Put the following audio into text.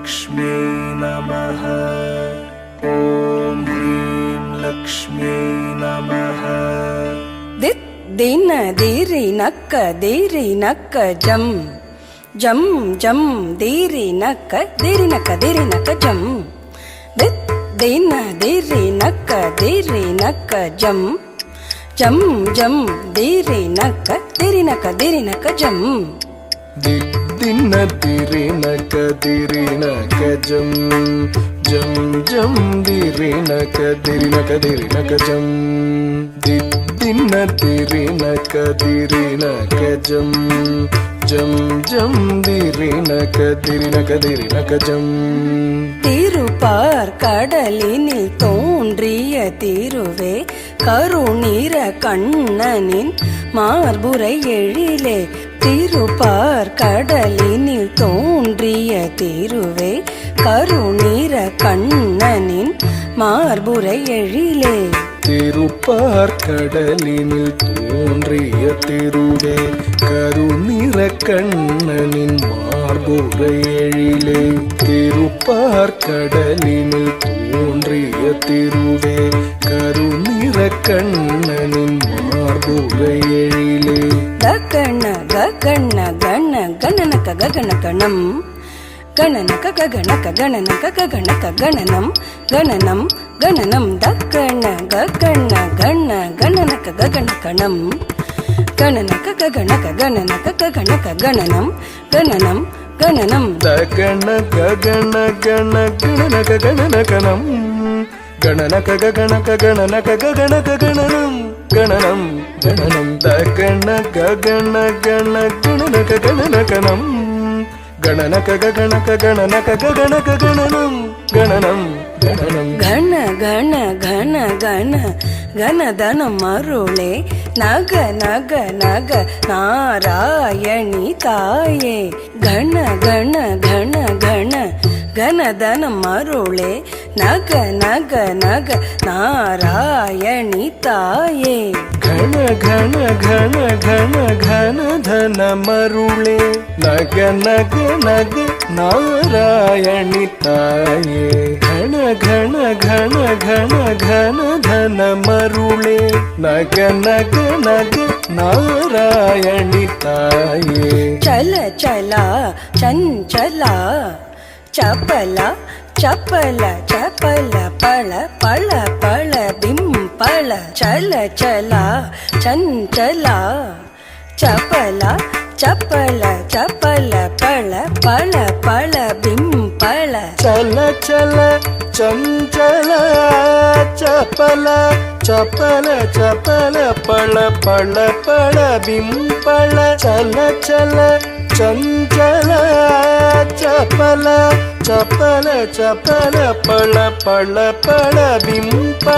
लक्ष्मी नमः। ॐ ह्रीं लक्ष्मी नमः। दित् दिन दीरि नक्क जम जम जम दीरि नक्क जम। दित् दिन दीरि नक्क जम जम जम दीरि नक्क जम। दिन दीरि नक्क जम जम जम दीरि नक्क जम। दिन दीरि नक्क जम जम जम दीरि नक्क जम। திருப்பார் கடலினில் தோன்றிய திருவே கருநீர கண்ணனின் மார்புரை எழிலே। திருப்பார் கடலினில் தோன்றிய திருவே கருநீர கண்ணனின் மார்புரை எழிலே। திருப்பார் கடலினில் தோன்றிய திருவே கருநிற கண்ணனின் மார்புரை எழிலே। திருப்பார் கடலினில் தோன்றிய திருவே கருநிற கண்ணனின் மார்புரை எழிலே। ககன ககன கண கணனக ககனகணம் கணனக ககனக கணனக ககனக கணனம் கணனம் கணனம் தக்கண ககன கண கணனக ககனகணம் கணனக ககனக கணனக ககனக கணனம் கணனம் கணனம் தகன ககன கண கணனக கணனகணம் கணனக ககனக கணனக ககனக கணனம் கணனம் கணனம் தகன ககன கண கணனக கணனகணம் கணனக ககனக கணனக ககனக கணனம் கணனம் கணனம்। கண கண கண கண கணதனம் அருளே நக நக நக நாராயணி தாயே। கண கண கண கண கணதனம் அருளே நக நக நக நாராயணி தாயே। கண கண கண கண கண தன மருளே நக நக நக நாராயணி தாயே। கண கண கண கண கண தன மருளே நக நக நக நாராயணி தாயே। ಚಲ ಚಲ ಚಂಚಲ ಚಪಲ ಚಪಲ ಚಪಲ ಪಳ ಪಳ ಪಳ ಬಿಂಪಳ ಚಲ ಚಲ ಚಂಚಲ ಚಪಲ ಚಪಲ ಚಪಲ ಪಳ ಪಳ ಪಳ ಬಿಂಪಳ ಚಲ ಚಲ ಚಂಚಲ ಚಪಲ ಚಪಲ ಚಪಲ ಪಳ ಪಳ ಪಳ ಬಿಂಪಳ ಚಲ ಚಲ ಚಂಚಲ ಚಪಲ ಚಪಲ ಚಪಲ ಪಳ ಪಳ ಪಳ ಬಿಂಪಳ